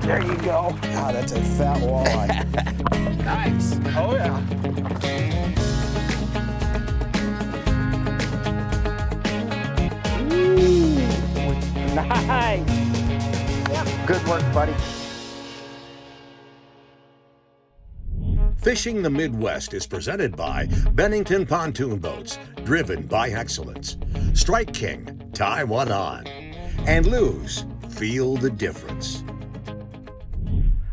There you go. Ah, that's a fat walleye. Nice. Oh yeah. Ooh, nice. Yep. Good work, buddy. Fishing the Midwest is presented by Bennington Pontoon Boats, driven by excellence. Strike King, tie one on. And lose, feel the difference.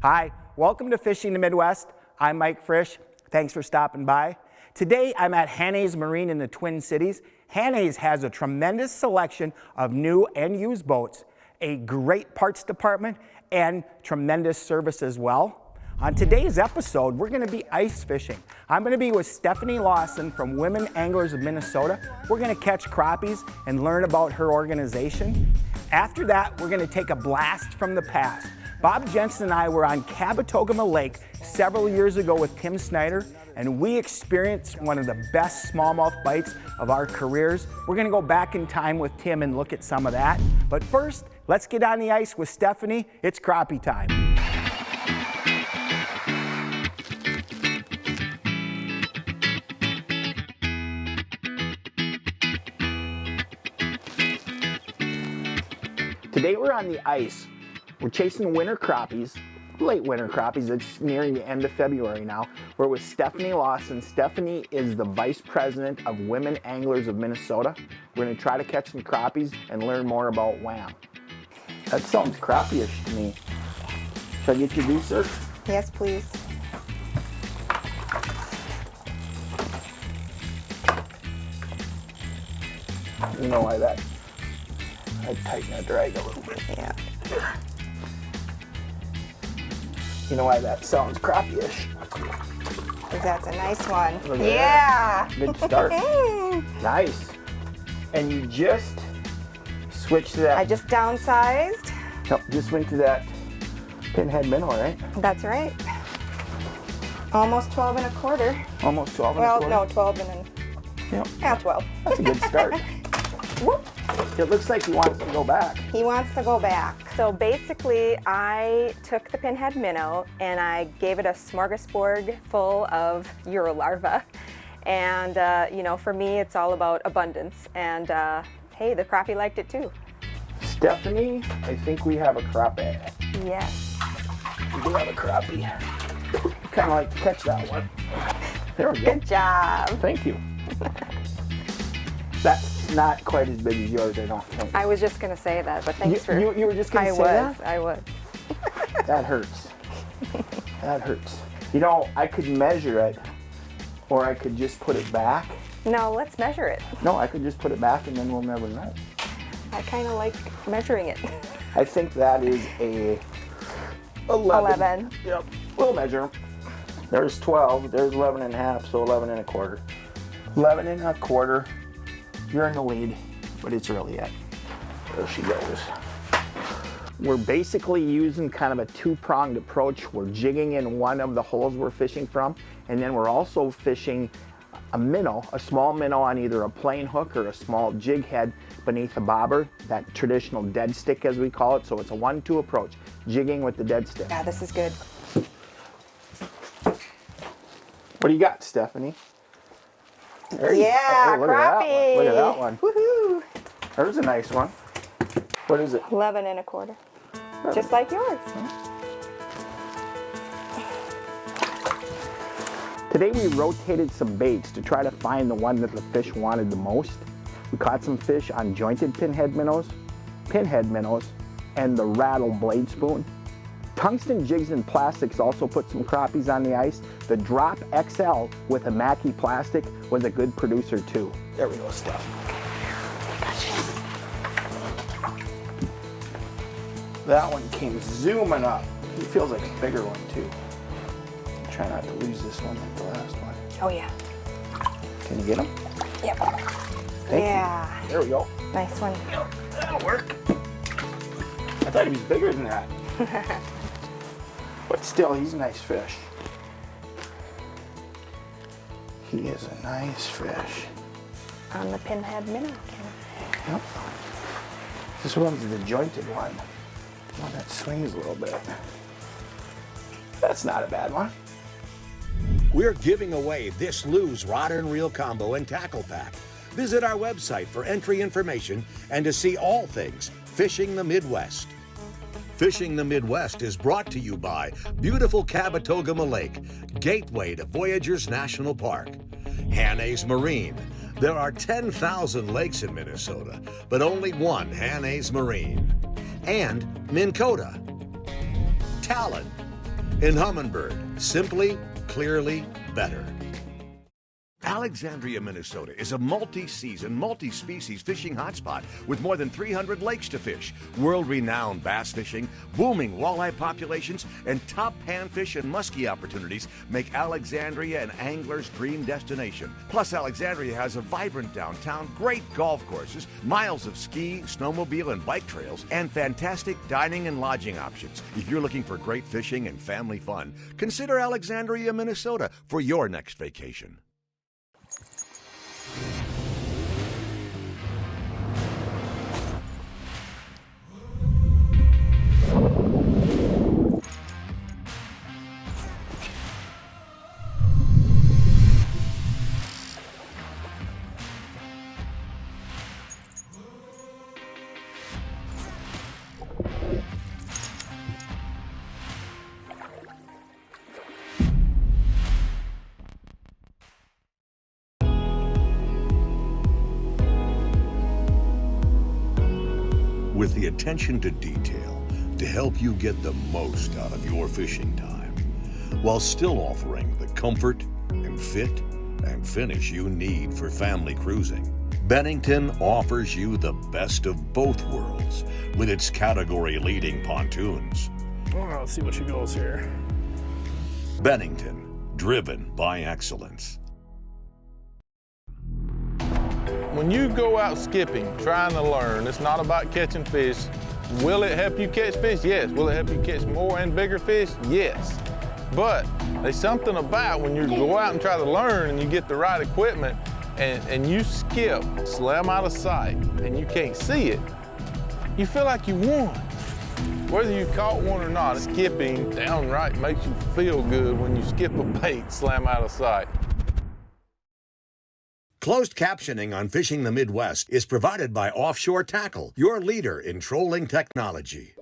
Hi, welcome to Fishing the Midwest. I'm Mike Frisch. Thanks for stopping by. Today I'm at Hanna's Marine in the Twin Cities. Hanna's has a tremendous selection of new and used boats, a great parts department, and tremendous service as well. On today's episode, we're going to be ice fishing. I'm going to be with Stephanie Lawson from Women Anglers of Minnesota. We're going to catch crappies and learn about her organization. After that, we're going to take a blast from the past. Bob Jensen and I were on Kabetogama Lake several years ago with Tim Snyder, and we experienced one of the best smallmouth bites of our careers. We're going to go back in time with Tim and look at some of that. But first, let's get on the ice with Stephanie. It's crappie time. Today we're on the ice. We're chasing winter crappies, late winter crappies. It's nearing the end of February now. We're with Stephanie Lawson. Stephanie is the Vice President of Women Anglers of Minnesota. We're going to try to catch some crappies and learn more about WAM. That sounds crappie-ish to me. Should I get your deucer? Yes, please. You know why that? I'd tighten that drag a little bit. Yeah. You know why that sounds crappie-ish? Because that's a nice one. Look at Yeah. that. Good start. Nice. And you just switch to that. I just downsized. Nope, just went to that pinhead minnow, right? That's right. Almost 12 and a quarter. Almost 12 and a Well, quarter. no, 12 and an, Yep. yeah, 12. That's a good start. Whoop. It looks like he wants to go back. He wants to go back. So basically, I took the pinhead minnow and I gave it a smorgasbord full of Eurolarva. And, you know, for me, it's all about abundance. And, hey, the crappie liked it too. Stephanie, I think we have a crappie. Yes. We do have a crappie. Kind of like to catch that one. There we go. Good job. Thank you. That's not quite as big as yours, I don't think. I was just going to say that, but thanks for... You were just going to say that? I was. That hurts. That hurts. You know, I could measure it, or I could just put it back. No, let's measure it. No, I could just put it back and then we'll never know. I kind of like measuring it. I think that is a 11. Yep, we'll measure them. There's 12, there's 11 and a half, so 11 and a quarter. 11 and a quarter. You're in the lead, but it's early yet. There she goes. We're basically using kind of a two-pronged approach. We're jigging in one of the holes we're fishing from, and then we're also fishing a minnow, a small minnow on either a plain hook or a small jig head beneath a bobber, that traditional dead stick as we call it. So it's a 1-2 approach, jigging with the dead stick. Yeah, this is good. What do you got, Stephanie? Yeah, look crappie. Look at that one. Woohoo! There's a nice one. What is it? 11 and a quarter. Just like yours. Today we rotated some baits to try to find the one that the fish wanted the most. We caught some fish on jointed pinhead minnows, and the rattle blade spoon. Tungsten jigs and plastics also put some crappies on the ice. The Drop XL with a Mackie plastic was a good producer too. There we go, Steph. That one came zooming up. He feels like a bigger one too. Try not to lose this one like the last one. Oh, yeah. Can you get him? Yep. Thank Yeah. you. There we go. Nice one. That'll work. I thought he was bigger than that. But still, he's a nice fish. He is a nice fish. On the pinhead minnow. Yep. This one's the jointed one. Oh, that swings a little bit. That's not a bad one. We're giving away this Lew's Rod and Reel Combo and Tackle Pack. Visit our website for entry information and to see all things Fishing the Midwest. Fishing the Midwest is brought to you by beautiful Kabetogama Lake, gateway to Voyageurs National Park. Hanna's Marine. There are 10,000 lakes in Minnesota, but only one Hanna's Marine. And Minn Kota. Talon. In Humminbird, simply, clearly better. Alexandria, Minnesota is a multi-season, multi-species fishing hotspot with more than 300 lakes to fish, world-renowned bass fishing, booming walleye populations, and top panfish and muskie opportunities make Alexandria an angler's dream destination. Plus, Alexandria has a vibrant downtown, great golf courses, miles of ski, snowmobile, and bike trails, and fantastic dining and lodging options. If you're looking for great fishing and family fun, consider Alexandria, Minnesota for your next vacation. With the attention to detail to help you get the most out of your fishing time, while still offering the comfort and fit and finish you need for family cruising. Bennington offers you the best of both worlds with its category-leading pontoons. Well, let's see what she goes here. Bennington, driven by excellence. When you go out skipping, trying to learn, it's not about catching fish. Will it help you catch fish? Yes. Will it help you catch more and bigger fish? Yes. But there's something about when you go out and try to learn and you get the right equipment and you skip, slam out of sight, and you can't see it, you feel like you won. Whether you caught one or not, skipping downright makes you feel good when you skip a bait, slam out of sight. Closed captioning on Fishing the Midwest is provided by Offshore Tackle, your leader in trolling technology.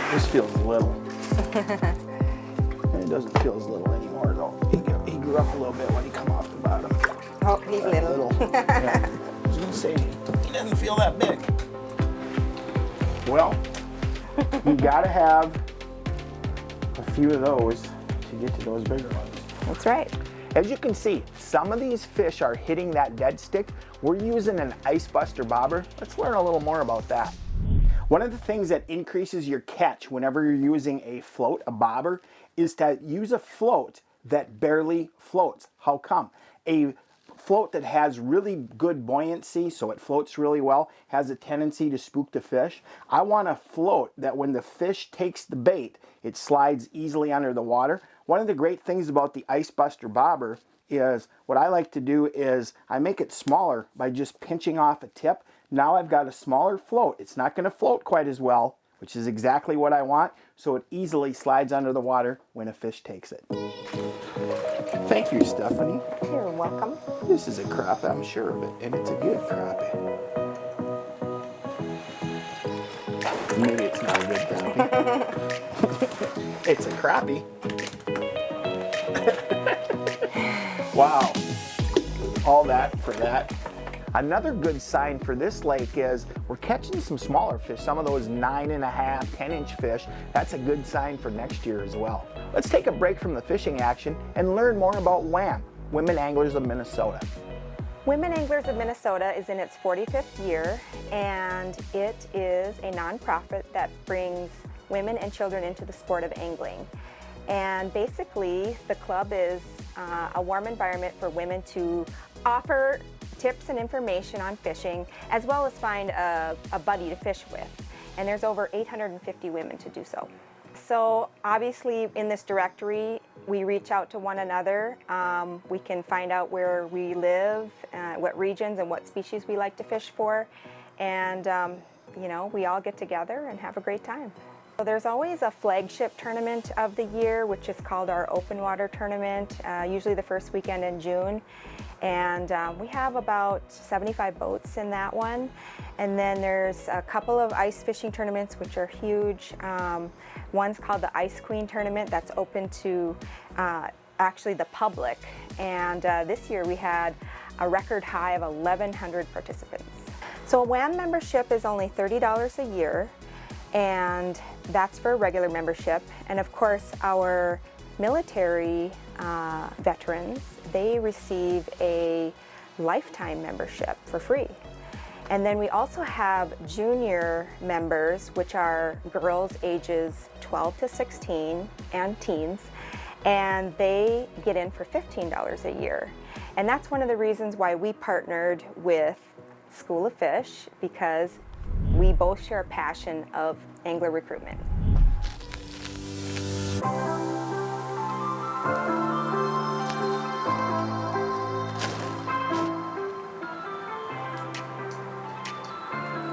This feels little. It doesn't feel as little anymore, though. He grew up a little bit when he come off the bottom. Oh, he's little. Yeah. I was gonna say, he doesn't feel that big. Well, you gotta have a few of those to get to those bigger ones. That's right. As you can see, some of these fish are hitting that dead stick. We're using an ice buster bobber. Let's learn a little more about that. One of the things that increases your catch whenever you're using a float, a bobber, is to use a float that barely floats. How come? A float that has really good buoyancy, so it floats really well, has a tendency to spook the fish. I want a float that when the fish takes the bait, it slides easily under the water. One of the great things about the ice buster bobber is what I like to do is I make it smaller by just pinching off a tip. Now I've got a smaller float. It's not going to float quite as well, which is exactly what I want, so it easily slides under the water when a fish takes it. Thank you, Stephanie. You're welcome. This is a crappie, I'm sure of it, and it's a good crappie. Maybe it's not a good crappie. It's a crappie. Wow. All that for that. Another good sign for this lake is we're catching some smaller fish, some of those 9.5, 10-inch fish. That's a good sign for next year as well. Let's take a break from the fishing action and learn more about WAM, Women Anglers of Minnesota. Women Anglers of Minnesota is in its 45th year, and it is a nonprofit that brings women and children into the sport of angling. And basically, the club is a warm environment for women to offer tips and information on fishing, as well as find a buddy to fish with. And there's over 850 women to do so. So obviously in this directory, we reach out to one another. We can find out where we live, what regions and what species we like to fish for. And you know, we all get together and have a great time. So there's always a flagship tournament of the year, which is called our open water tournament, usually the first weekend in June. And we have about 75 boats in that one. And then there's a couple of ice fishing tournaments, which are huge. One's called the Ice Queen Tournament, that's open to actually the public. And this year we had a record high of 1,100 participants. So a WAM membership is only $30 a year, and that's for a regular membership. And of course, our military veterans, they receive a lifetime membership for free. And then we also have junior members, which are girls ages 12 to 16 and teens, and they get in for $15 a year. And that's one of the reasons why we partnered with School of Fish, because we both share a passion of angler recruitment.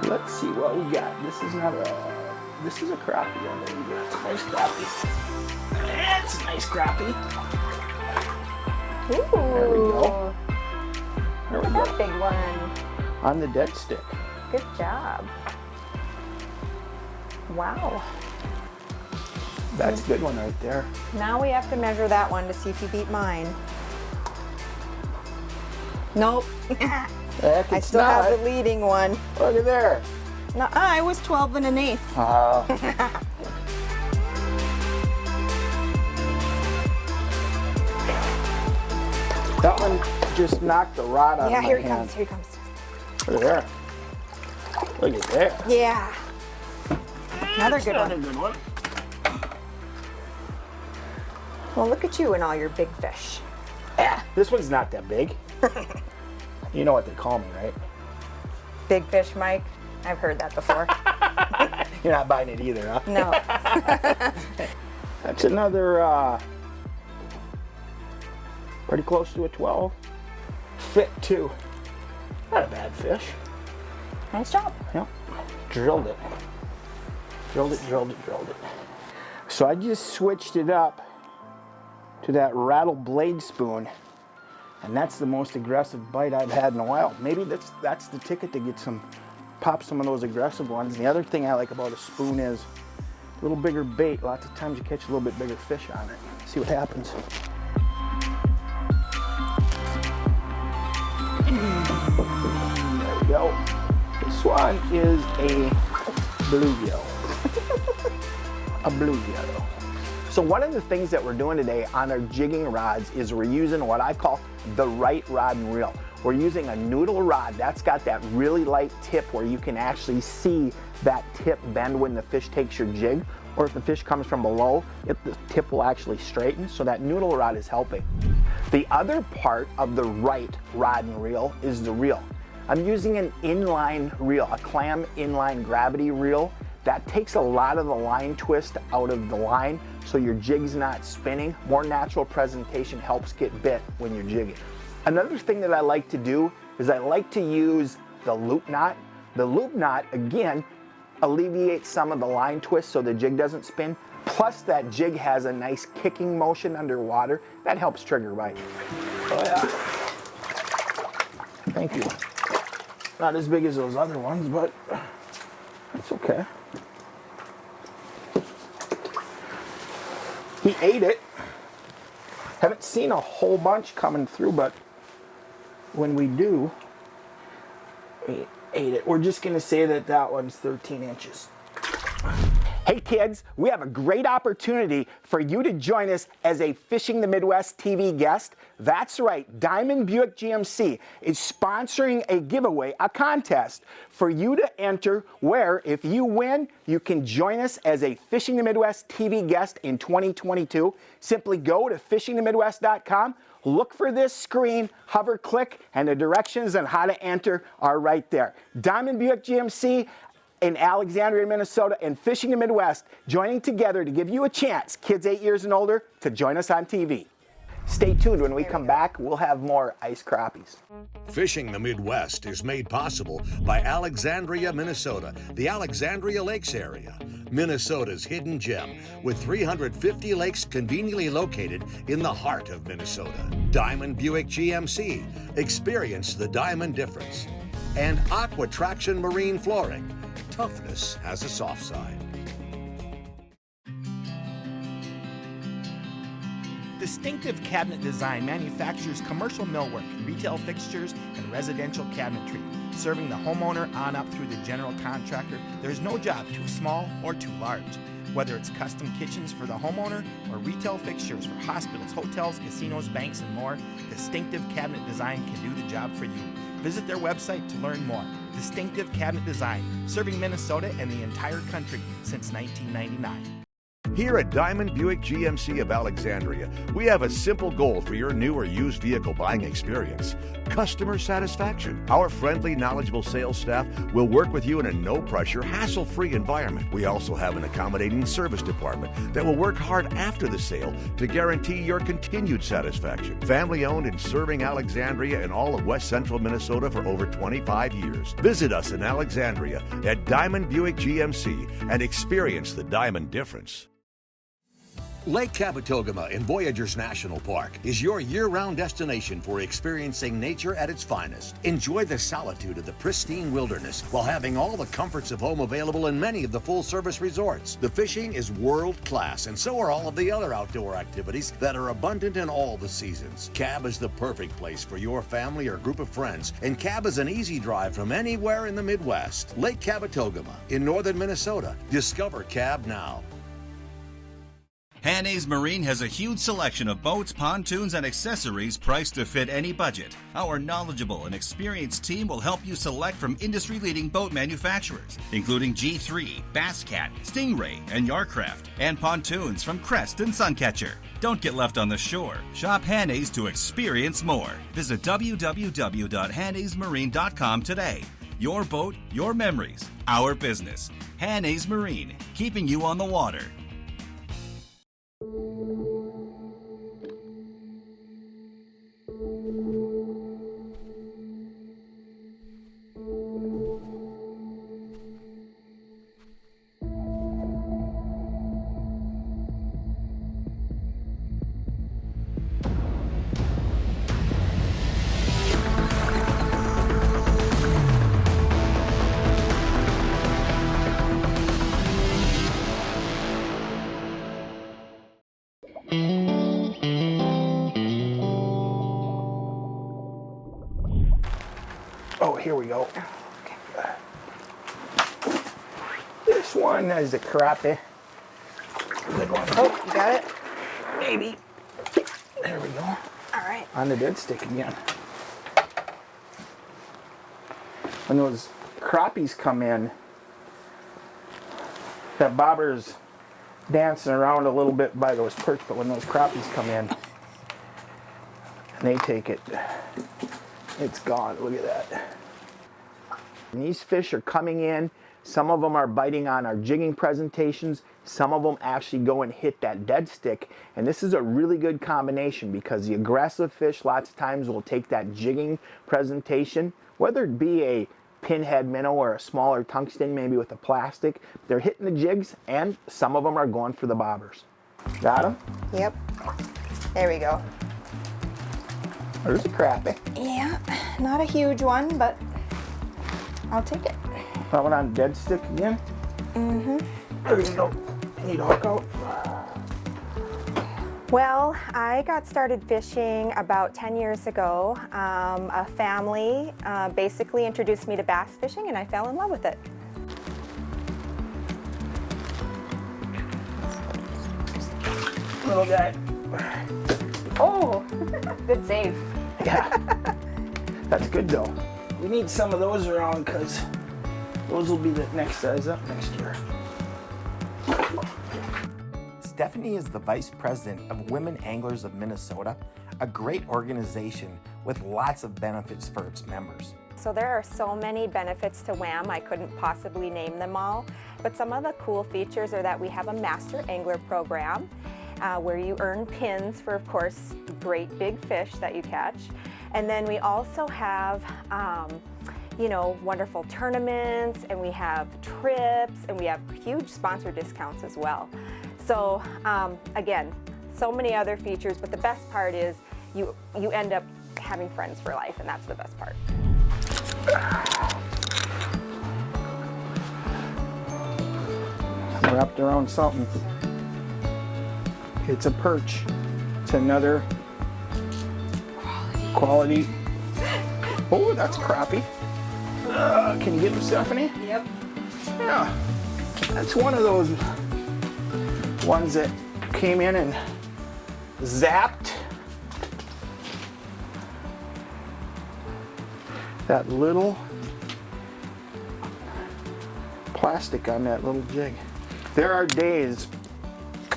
Let's see what we got. This is a crappie, I believe. It's a nice crappie. That's a nice crappie. Ooh. There we go. There we Look at go. that big one. On the dead stick. Good job. Wow. That's a good one right there. Now we have to measure that one to see if you beat mine. Nope. Heck, I it's still not. have the leading one. Look at there. No, I was 12 and an eighth. That one just knocked the rod out Yeah, of my here he hand. comes, here he comes. Look at there. Look at there. Yeah. Another good Another one. good one. Well, look at you and all your big fish. Yeah, this one's not that big. You know what they call me, right? Big fish, Mike. I've heard that before. You're not buying it either, huh? No. That's another, pretty close to a 12. Fit too. Not a bad fish. Nice job. Yep. Drilled it. Drilled it, drilled it, drilled it. So I just switched it up to that rattle blade spoon, and that's the most aggressive bite I've had in a while. Maybe that's the ticket to get pop some of those aggressive ones. And the other thing I like about a spoon is a little bigger bait. Lots of times you catch a little bit bigger fish on it. See what happens. There we go. This one is a bluegill. A bluegill. So one of the things that we're doing today on our jigging rods is we're using what I call the right rod and reel. We're using a noodle rod that's got that really light tip where you can actually see that tip bend when the fish takes your jig, or if the fish comes from below, the tip will actually straighten, so that noodle rod is helping. The other part of the right rod and reel is the reel. I'm using an inline reel, a clam inline gravity reel. That takes a lot of the line twist out of the line, so your jig's not spinning. More natural presentation helps get bit when you're jigging. Another thing that I like to do is I like to use the loop knot. The loop knot, again, alleviates some of the line twist so the jig doesn't spin. Plus that jig has a nice kicking motion underwater. That helps trigger bite. Oh yeah. Thank you. Not as big as those other ones, but it's okay. He ate it. Haven't seen a whole bunch coming through, but when we do, he ate it. We're just gonna say that that one's 13 inches. Hey kids, we have a great opportunity for you to join us as a Fishing the Midwest TV guest. That's right, Diamond Buick GMC is sponsoring a giveaway, a contest for you to enter where if you win, you can join us as a Fishing the Midwest TV guest in 2022. Simply go to fishingthemidwest.com, look for this screen, hover click, and the directions on how to enter are right there. Diamond Buick GMC, in Alexandria, Minnesota, and Fishing the Midwest, joining together to give you a chance, kids 8 years and older, to join us on TV. Stay tuned. When we come back, we'll have more ice crappies. Fishing the Midwest is made possible by Alexandria, Minnesota, the Alexandria Lakes area, Minnesota's hidden gem, with 350 lakes conveniently located in the heart of Minnesota. Diamond Buick GMC, experience the diamond difference. And Aqua Traction Marine Flooring, toughness has a soft side. Distinctive Cabinet Design manufactures commercial millwork, retail fixtures, and residential cabinetry. Serving the homeowner on up through the general contractor, there's no job too small or too large. Whether it's custom kitchens for the homeowner or retail fixtures for hospitals, hotels, casinos, banks, and more, Distinctive Cabinet Design can do the job for you. Visit their website to learn more. Distinctive Cabinet Design, serving Minnesota and the entire country since 1999. Here at Diamond Buick GMC of Alexandria, we have a simple goal for your new or used vehicle buying experience: customer satisfaction. Our friendly, knowledgeable sales staff will work with you in a no-pressure, hassle-free environment. We also have an accommodating service department that will work hard after the sale to guarantee your continued satisfaction. Family-owned and serving Alexandria and all of West Central Minnesota for over 25 years. Visit us in Alexandria at Diamond Buick GMC and experience the diamond difference. Lake Kabetogama in Voyageurs National Park is your year-round destination for experiencing nature at its finest. Enjoy the solitude of the pristine wilderness while having all the comforts of home available in many of the full-service resorts. The fishing is world-class, and so are all of the other outdoor activities that are abundant in all the seasons. Cab is the perfect place for your family or group of friends, and Cab is an easy drive from anywhere in the Midwest. Lake Kabetogama in northern Minnesota. Discover Cab now. Hanna's Marine has a huge selection of boats, pontoons, and accessories priced to fit any budget. Our knowledgeable and experienced team will help you select from industry-leading boat manufacturers, including G3, Basscat, Stingray, and Yarcraft, and pontoons from Crest and Suncatcher. Don't get left on the shore. Shop Hanna's to experience more. Visit www.hannasmarine.com today. Your boat, your memories, our business. Hanna's Marine, keeping you on the water. Oh, here we go. This one is a crappie. Good one. Oh, you got it? Maybe. There we go. All right. On the dead stick again. When those crappies come in, that bobber's dancing around a little bit by those perch, but when those crappies come in and they take it, it's gone. Look at that. And these fish are coming in. Some of them are biting on our jigging presentations. Some of them actually go and hit that dead stick. And this is a really good combination because the aggressive fish lots of times will take that jigging presentation, whether it be a pinhead minnow or a smaller tungsten, maybe with a plastic. They're hitting the jigs, and some of them are going for the bobbers. Got them? Yep. There we go. There's a crappie. Yeah, not a huge one, but I'll take it. That one on dead stick again? Mm-hmm. There you go. Need to hook out. Well, I got started fishing about 10 years ago. A family basically introduced me to bass fishing, and I fell in love with it. Little guy. Oh, good save. Yeah. That's good though. We need some of those around because those will be the next size up next year. Stephanie is the Vice President of Women Anglers of Minnesota, a great organization with lots of benefits for its members. So there are so many benefits to WAM, I couldn't possibly name them all. But some of the cool features are that we have a Master Angler program where you earn pins for, of course, great big fish that you catch. And then we also have you know, wonderful tournaments, and we have trips, and we have huge sponsor discounts as well. So again, so many other features, but the best part is you end up having friends for life, and that's the best part. Wrapped around something. It's a perch. It's another quality. Oh, that's crappie. Can you get him, Stephanie? Yep. Yeah. That's one of those ones that came in and zapped that little plastic on that little jig. There are days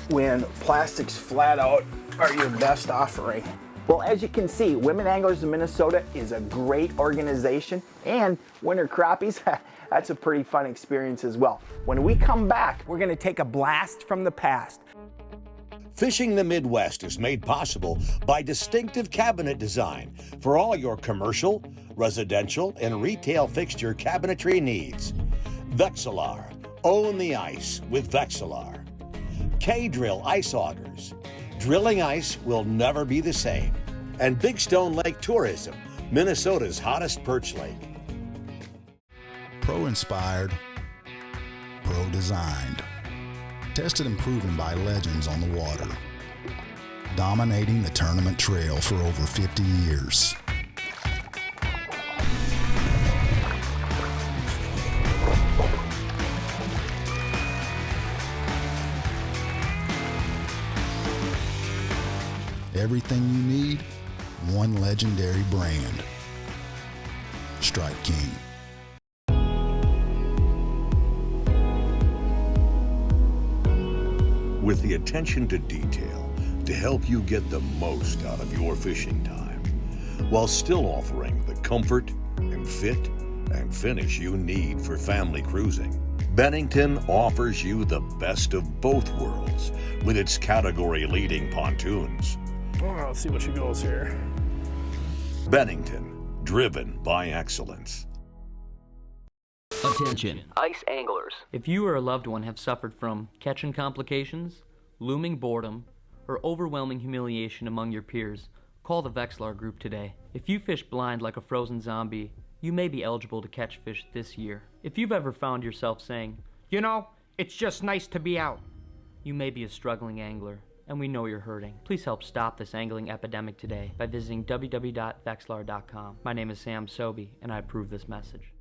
when plastics flat out are your best offering. Well, as you can see, Women Anglers of Minnesota is a great organization, and winter crappies, that's a pretty fun experience as well. When we come back, we're gonna take a blast from the past. Fishing the Midwest is made possible by distinctive cabinet design for all your commercial, residential, and retail fixture cabinetry needs. Vexilar, own the ice with Vexilar. K-Drill ice augers. Drilling ice will never be the same. And Big Stone Lake Tourism, Minnesota's hottest perch lake. Pro-inspired, pro-designed. Tested and proven by legends on the water. Dominating the tournament trail for over 50 years. Everything you need, one legendary brand. Strike King. With the attention to detail to help you get the most out of your fishing time, while still offering the comfort and fit and finish you need for family cruising. Bennington offers you the best of both worlds with its category-leading pontoons. Oh, let's see what she goes here. Bennington, driven by excellence. Attention, ice anglers. If you or a loved one have suffered from catching complications, looming boredom, or overwhelming humiliation among your peers, call the Vexilar Group today. If you fish blind like a frozen zombie, you may be eligible to catch fish this year. If you've ever found yourself saying, you know, it's just nice to be out, you may be a struggling angler, and we know you're hurting. Please help stop this angling epidemic today by visiting www.vexilar.com. My name is Sam Sobey, and I approve this message.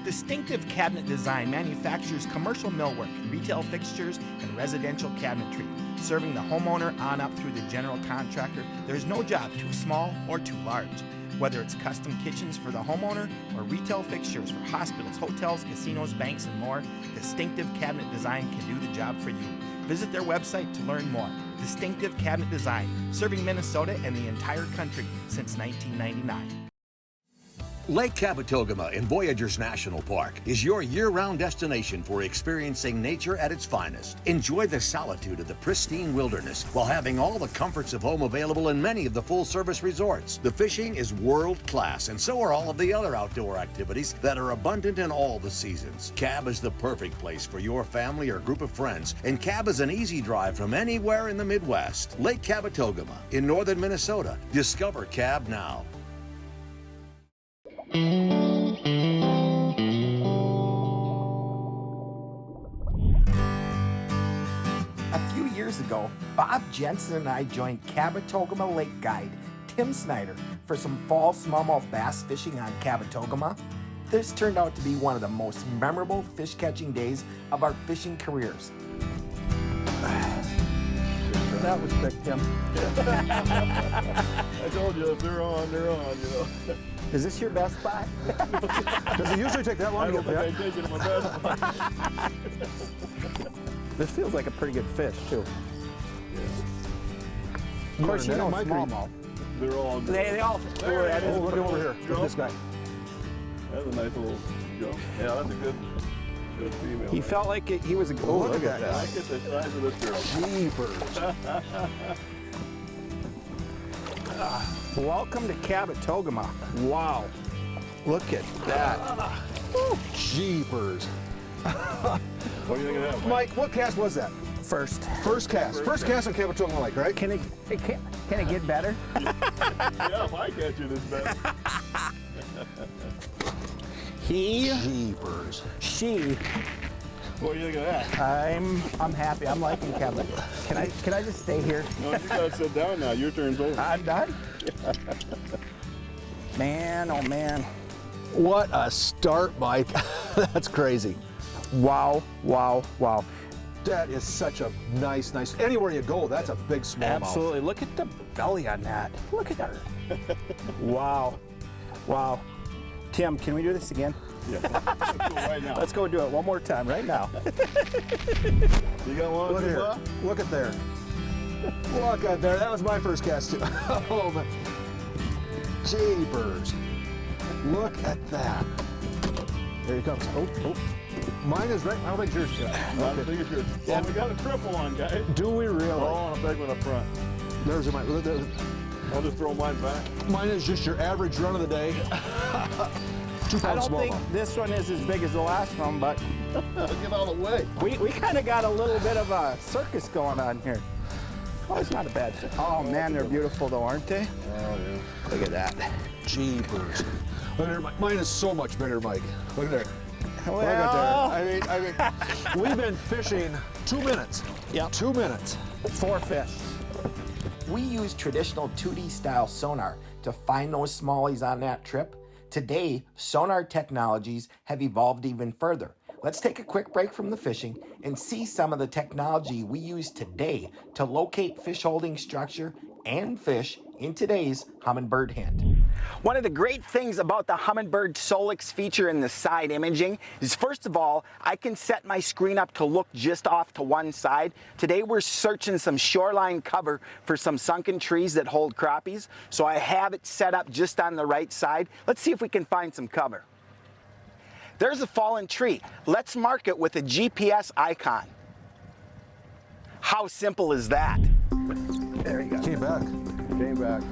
Distinctive Cabinet Design manufactures commercial millwork, retail fixtures, and residential cabinetry. Serving the homeowner on up through the general contractor, there's no job too small or too large. Whether it's custom kitchens for the homeowner or retail fixtures for hospitals, hotels, casinos, banks, and more, Distinctive Cabinet Design can do the job for you. Visit their website to learn more. Distinctive Cabinet Design, serving Minnesota and the entire country since 1999. Lake Kabetogama in Voyageurs National Park is your year-round destination for experiencing nature at its finest. Enjoy the solitude of the pristine wilderness while having all the comforts of home available in many of the full-service resorts. The fishing is world-class, and so are all of the other outdoor activities that are abundant in all the seasons. Cab is the perfect place for your family or group of friends, and Cab is an easy drive from anywhere in the Midwest. Lake Kabetogama in northern Minnesota. Discover Cab now. A few years ago, Bob Jensen and I joined Kabetogama Lake guide Tim Snyder for some fall smallmouth bass fishing on Kabetogama. This turned out to be one of the most memorable fish catching days of our fishing careers. That was quick, Tim. I told you, if they're on, you know. Is this your best spot? Does it usually take that long to get back? Taking my best spot. This feels like a pretty good fish, too. Of course, you know Mike, smallmouth. They're all good. They all. There it is. Oh, look over here. Look at this guy. That's a nice little jump. Yeah, that's a good female. He felt like he was a. Oh, look at that. I get the size of this girl. Jeepers. Welcome to Kabetogama. Wow. Look at that. Jeepers. What do you think of that, Mike, what cast was that? First. First cast. First cast on Kabetogama Lake, right? Can it get better? Yeah, if I catch it, it's better. Jeepers. She. What do you think of that? I'm happy. I'm liking Kevin. Can I just stay here? No, you gotta sit down now. Your turn's over. I'm done. Man, oh man. What a start, Mike. That's crazy. Wow, wow, wow. That is such a nice. Anywhere you go, that's a big smallmouth. Absolutely. Look at the belly on that. Look at her. Wow. Wow. Tim, can we do this again? Yeah. Let's go right now. Let's go do it one more time right now. You got one? Look here. Look at there. Look at there. That was my first cast too. Oh man. Jeepers. Look at that. There he comes. Oh. Mine is right. How big's yours? I think it's yours. Yeah. Oh, we got a triple on, guys. Do we really? Oh, and a big one up front. There's my. I'll just throw mine back. Mine is just your average run of the day. 2 I pound don't think smallmouth. this one is as big as the last one, but Get out of the way. we kind of got a little bit of a circus going on here. Oh, it's not a bad thing. Oh man, they're beautiful though, aren't they? Oh, yeah. Look at that. Jeepers. Look at there. Mine is so much bigger, Mike. Look at there. Well, Look at there. I mean, we've been fishing 2 minutes. Yep. 2 minutes. 4 fish. We used traditional 2D style sonar to find those smallies on that trip. Today, sonar technologies have evolved even further. Let's take a quick break from the fishing and see some of the technology we use today to locate fish holding structure and fish in today's Humminbird hunt. One of the great things about the Humminbird Solix feature in the side imaging is, first of all, I can set my screen up to look just off to one side. Today we're searching some shoreline cover for some sunken trees that hold crappies, so I have it set up just on the right side. Let's see if we can find some cover. There's a fallen tree. Let's mark it with a GPS icon. How simple is that? There you go. Came back. Came back.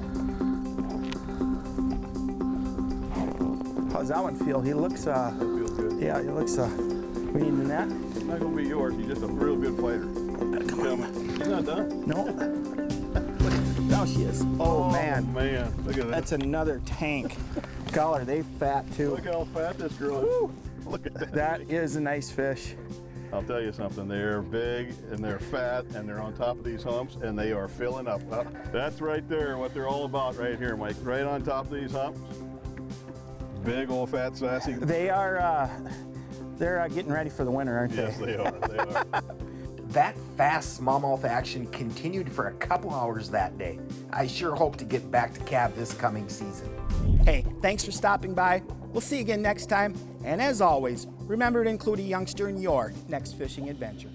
How's that one feel? He looks, That feels good. yeah, he looks, we need the net? It's not going to be yours. He's just a real good fighter. Come on. He's not done? No. Now she is. Oh, man. Man, look at that. That's another tank. God, are they fat too? Look how fat this girl is. Look at that. That is a nice fish. I'll tell you something. They're big and they're fat and they're on top of these humps and they are filling up. That's right there, what they're all about right here, Mike. Right on top of these humps. Big old fat sassy. They are, they're getting ready for the winter, aren't Yes, they? they are. They are. That fast smallmouth action continued for a couple hours that day. I sure hope to get back to Cab this coming season. Hey, thanks for stopping by. We'll see you again next time. And as always, remember to include a youngster in your next fishing adventure.